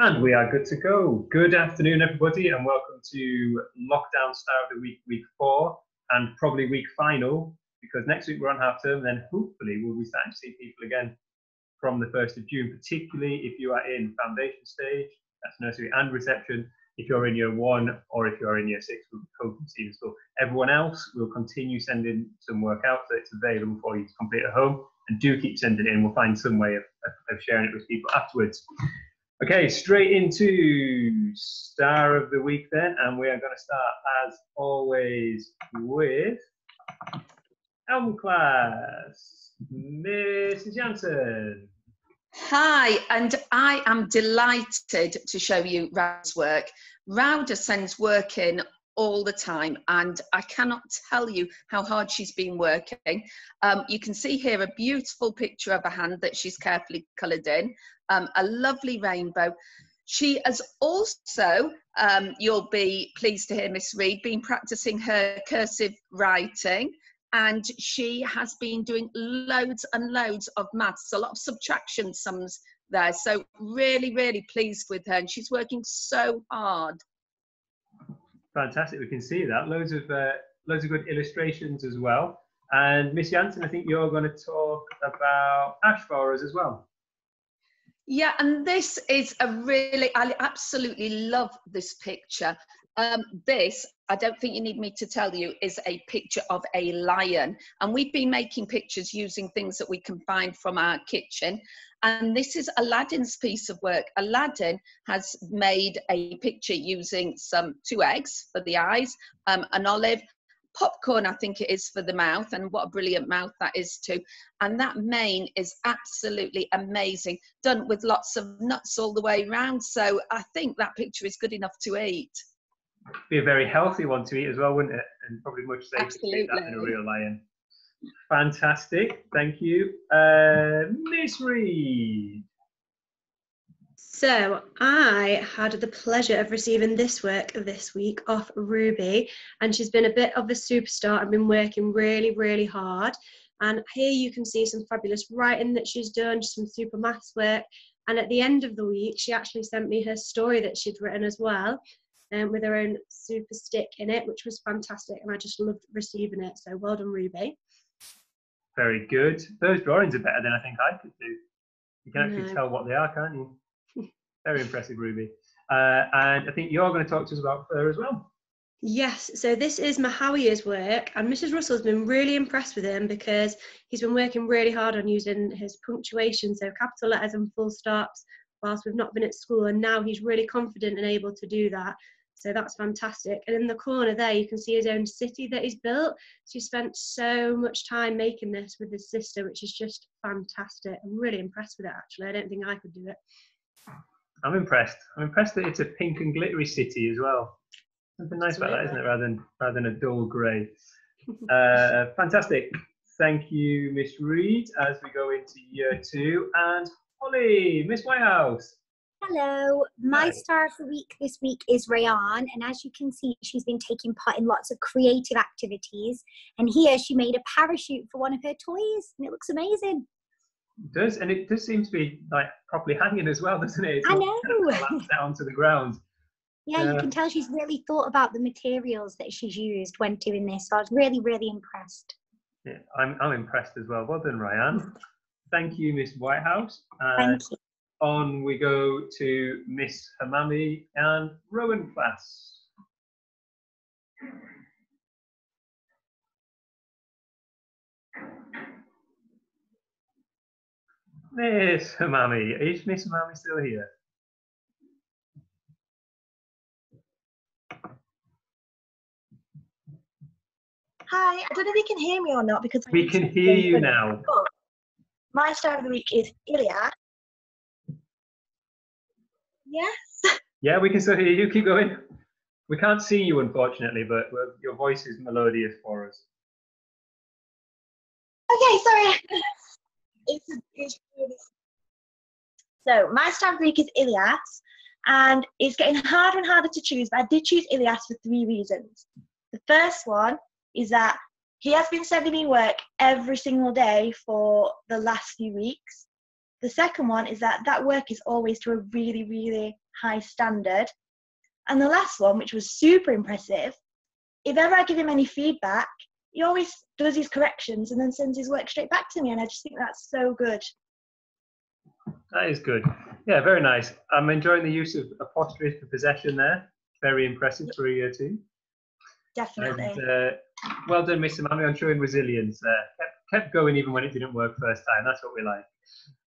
And we are good to go. Good afternoon, everybody, and welcome to Lockdown Star of the Week, week 4, and probably week final, because next week we're on half term, and then hopefully we'll be starting to see people again from the 1st of June, particularly if you are in foundation stage, that's nursery and reception. If you're in year 1 or if you're in year 6, we'll be hoping to see you in school. Everyone else will continue sending some work out so it's available for you to complete at home, and do keep sending it in. We'll find some way of sharing it with people afterwards. Okay, straight into Star of the Week then, and we are going to start, as always, with Elm Class, Mrs. Yasin. Hi, and I am delighted to show you Raud's work. Rauda sends work in all the time, and I cannot tell you how hard she's been working. You can see here a beautiful picture of a hand that she's carefully coloured in, a lovely rainbow. She has also, you'll be pleased to hear, Miss Reed, been practising her cursive writing, and she has been doing loads and loads of maths, a lot of subtraction sums there. So really, really pleased with her, and she's working so hard. Fantastic, we can see that. Loads of good illustrations as well. And Miss Yasin, I think you're going to talk about ash for us as well. Yeah, and this is I absolutely love this picture. This, I don't think you need me to tell you, is a picture of a lion. And we've been making pictures using things that we can find from our kitchen. And this is Aladdin's piece of work. Aladdin has made a picture using 2 eggs for the eyes, an olive, popcorn, I think it is, for the mouth, and what a brilliant mouth that is too. And that mane is absolutely amazing, done with lots of nuts all the way around. So I think that picture is good enough to eat. Be a very healthy one to eat as well, wouldn't it? And probably much safer to eat that than a real lion. Fantastic, thank you. Miss Reed. So I had the pleasure of receiving this work this week off Ruby, and she's been a bit of a superstar and been working really, really hard. And here you can see some fabulous writing that she's done, some super maths work. And at the end of the week, she actually sent me her story that she'd written as well, with her own super stick in it, which was fantastic. And I just loved receiving it. So well done, Ruby. Very good. Those drawings are better than I think I could do. You can actually tell what they are, can't you? Very impressive, Ruby. And I think you're going to talk to us about her as well. Yes, so this is Mahawiya's work, and Mrs. Russell's been really impressed with him because he's been working really hard on using his punctuation, so capital letters and full stops, whilst we've not been at school, and now he's really confident and able to do that. So that's fantastic. And in the corner there, you can see his own city that he's built. So he spent so much time making this with his sister, which is just fantastic. I'm really impressed with it, actually. I don't think I could do it. I'm impressed. I'm impressed that it's a pink and glittery city as well. Something nice about that, isn't it, rather than a dull grey. Fantastic. Thank you, Miss Reed, as we go into year 2. And Holly, Miss Whitehouse. Hello, my star of the week this week is Rayon, and as you can see, she's been taking part in lots of creative activities, and here she made a parachute for one of her toys, and it looks amazing. It does, and it does seem to be like properly hanging as well, doesn't it? It's I know. Collapsed down to the ground. Yeah, you can tell she's really thought about the materials that she's used when doing this, so I was really, really impressed. Yeah, I'm impressed as well. Well done, Ryan. Thank you, Miss Whitehouse. Thank you. On we go to Miss Hamami and Rowan class. Miss Hamami, is Miss Hamami still here? Hi, I don't know if you can hear me or not because we can hear you now. My star of the week is Ilya. Yes. Yeah, we can still hear you. Keep going. We can't see you, unfortunately, but your voice is melodious for us. Okay, sorry. So my star of the week is Ilyas, and it's getting harder and harder to choose, but I did choose Ilyas for 3 reasons. The first one is that he has been sending me work every single day for the last few weeks. The second one is that work is always to a really, really high standard. And the last one, which was super impressive, if ever I give him any feedback, he always does his corrections and then sends his work straight back to me, and I just think that's so good. That is good. Yeah, very nice. I'm enjoying the use of apostrophe for possession there. Very impressive for a year 2. Definitely. And well done, Miss Amami, on showing resilience there. Kept going even when it didn't work first time. That's what we like.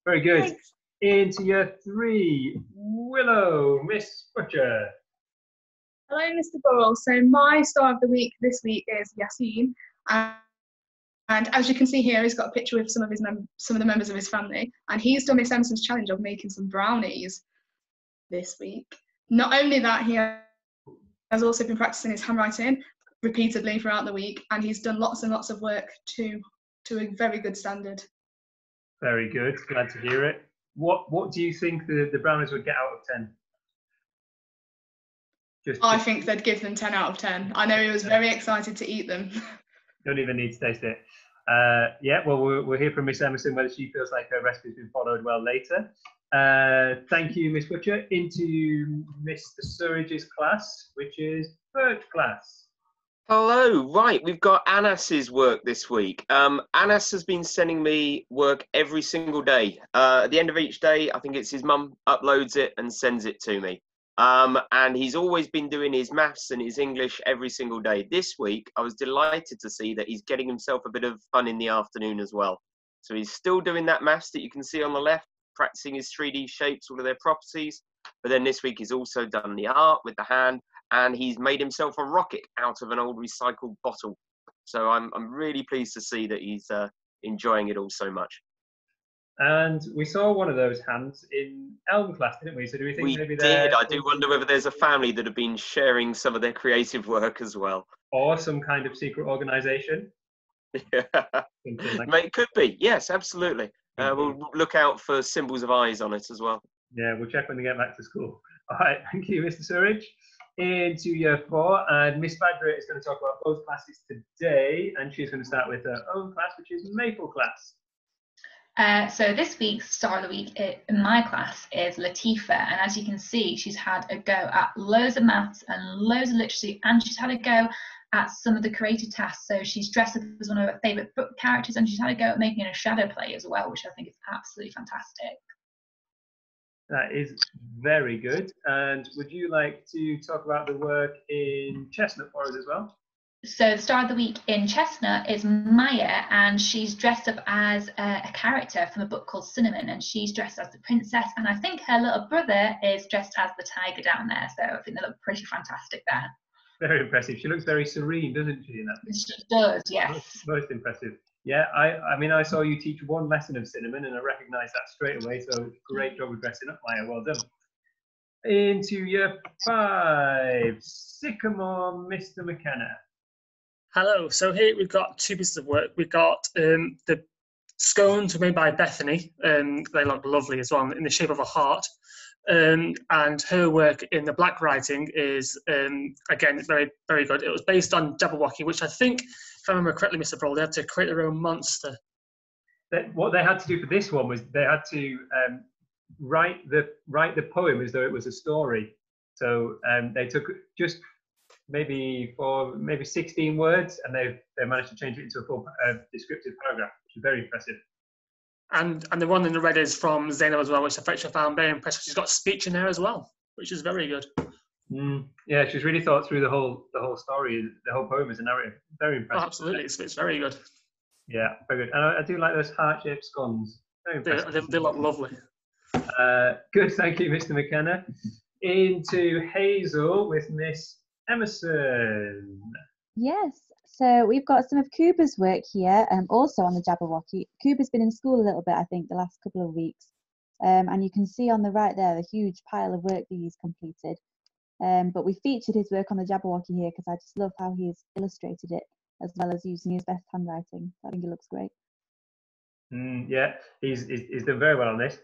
Very good. Thanks. Into year 3, Willow, Miss Butcher. Hello, Mr. Burrell. So my star of the week this week is Yasin, and as you can see here, he's got a picture with some of the members of his family, and he's done Miss Emerson's challenge of making some brownies this week. Not only that, he has also been practicing his handwriting repeatedly throughout the week, and he's done lots and lots of work to a very good standard. Very good. Glad to hear it. What do you think the brownies would get out of 10? I think they'd give them 10 out of 10. I know he was very excited to eat them. Don't even need to taste it. Yeah, well, we'll hear from Miss Emerson whether she feels like her recipe's been followed well later. Thank you, Miss Butcher. Into Mr. Surridge's class, which is third class. Hello, right, we've got Anas's work this week. Anas has been sending me work every single day. At the end of each day, I think it's his mum uploads it and sends it to me. And he's always been doing his maths and his English every single day. This week, I was delighted to see that he's getting himself a bit of fun in the afternoon as well. So he's still doing that maths that you can see on the left, practicing his 3D shapes, all of their properties. But then this week, he's also done the art with the hand, and he's made himself a rocket out of an old recycled bottle. So I'm really pleased to see that he's enjoying it all so much. And we saw one of those hands in Elm class, didn't we? So do we think maybe did. I do wonder whether there's a family that have been sharing some of their creative work as well. Or some kind of secret organisation? Yeah. It could be. Yes, absolutely. We'll look out for symbols of eyes on it as well. Yeah, we'll check when they get back to school. All right, thank you, Mr. Surridge. Into year 4, and Miss Badger is going to talk about both classes today, and she's going to start with her own class, which is Maple class. So this week's star of the week in my class is Latifah, and as you can see, she's had a go at loads of maths and loads of literacy, and she's had a go at some of the creative tasks. So she's dressed up as one of her favourite book characters, and she's had a go at making a shadow play as well, which I think is absolutely fantastic. That is very good. And would you like to talk about the work in Chestnut for us as well? So the star of the week in Chestnut is Maya, and she's dressed up as a character from a book called Cinnamon, and she's dressed as the princess, and I think her little brother is dressed as the tiger down there, so I think they look pretty fantastic there. Very impressive. She looks very serene, doesn't she, in that picture? She does, yes. Most impressive. Yeah, I mean, I saw you teach one lesson of Cinnamon, and I recognised that straight away, so great job of dressing up, Maya. Well done. Into year 5, Sycamore, Mr. McKenna. Hello, so here we've got 2 pieces of work. We've got the scones made by Bethany. They look lovely as well, in the shape of a heart. And her work in the black writing is, again, very, very good. It was based on Jabberwocky, which I think, if I remember correctly, Mr. Broll, they had to create their own monster. What they had to do for this one was they had to write the poem as though it was a story. So they took just maybe 16 words, and they managed to change it into a full descriptive paragraph, which is very impressive. And the one in the red is from Zainab as well, which I found very impressive. She's got speech in there as well, which is very good. Yeah, she's really thought through the whole story, the whole poem as a narrative. Very impressive. Oh, absolutely, it's very good. Yeah, very good. And I do like those heart-shaped scones. Very impressive. They look lovely. Good, thank you, Mr. McKenna. Into Hazel with Miss Emerson. Yes, so we've got some of Kuba's work here, also on the Jabberwocky. Kuba's been in school a little bit, I think, the last couple of weeks. And you can see on the right there the huge pile of work that he's completed. But we featured his work on the Jabberwocky here because I just love how he's illustrated it, as well as using his best handwriting. I think it looks great. Yeah, he's done very well on this.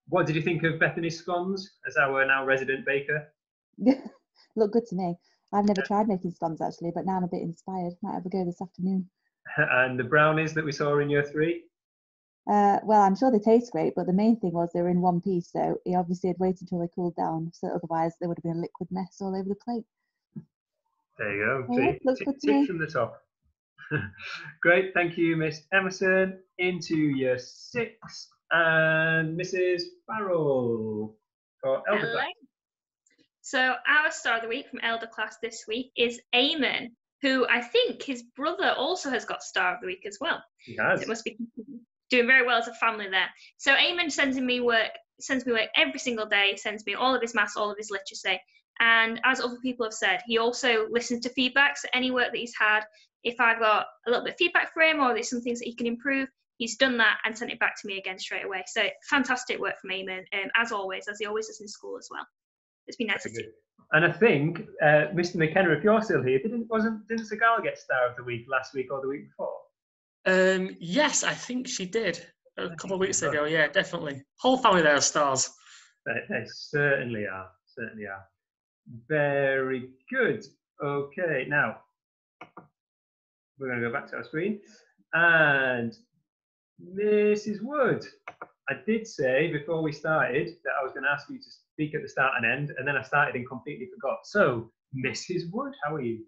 What did you think of Bethany's scones as our now resident baker? Look good to me. I've never tried making scones actually, but now I'm a bit inspired. Might have a go this afternoon. And the brownies that we saw in year 3? Well, I'm sure they taste great, but the main thing was they were in one piece, so he obviously had waited until they cooled down, so otherwise there would have been a liquid mess all over the plate. There you go. Oh, yeah, looks good to Tick me. from the top. Great, thank you, Miss Emerson. Into year 6, and Mrs. Farrell for elder Hello. class. So our star of the week from elder class this week is Eamon, who I think his brother also has got star of the week as well. He has. So it must be doing very well as a family there. So Eamon sends me work every single day, sends me all of his maths, all of his literacy. And as other people have said, he also listens to feedback. So any work that he's had, if I've got a little bit of feedback for him or there's some things that he can improve, he's done that and sent it back to me again straight away. So fantastic work from Eamon, as always, as he always does in school as well. It's been nice to see. And I think, Mr. McKenna, if you're still here, didn't Sagal get star of the week last week or the week before? Yes, I think she did a couple of weeks ago. Yeah, definitely. Whole family there are stars. They certainly are. Certainly are. Very good. Okay, now we're going to go back to our screen. And Mrs. Wood, I did say before we started that I was going to ask you to speak at the start and end, and then I started and completely forgot. So, Mrs. Wood, how are you?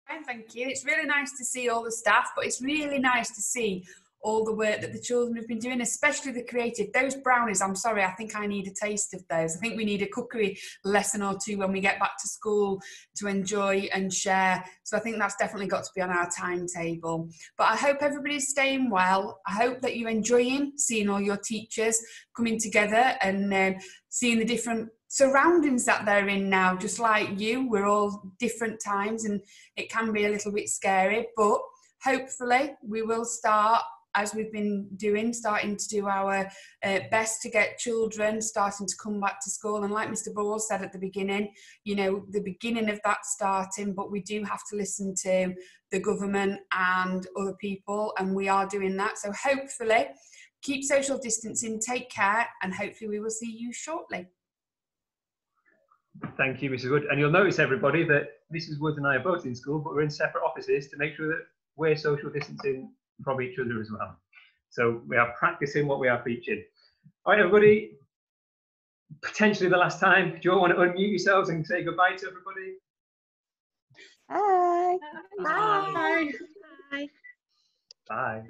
Fine, thank you. It's really nice to see all the staff, but it's really nice to see all the work that the children have been doing, especially the creative. Those brownies, I'm sorry, I think I need a taste of those. I think we need a cookery lesson or two when we get back to school to enjoy and share. So I think that's definitely got to be on our timetable. But I hope everybody's staying well. I hope that you're enjoying seeing all your teachers coming together and seeing the different surroundings that they're in now. Just like you, we're all different times and it can be a little bit scary, but hopefully we will start, as we've been doing, starting to do our best to get children starting to come back to school. And like Mr. Ball said at the beginning, you know, the beginning of that starting, but we do have to listen to the government and other people, and we are doing that. So hopefully keep social distancing, take care, and hopefully we will see you shortly. Thank you, Mrs. Wood. And you'll notice, everybody, that Mrs. Wood and I are both in school, but we're in separate offices to make sure that we're social distancing from each other as well. So we are practicing what we are preaching. All right, everybody, potentially the last time. Do you all want to unmute yourselves and say goodbye to everybody? Bye. Bye. Bye. Bye.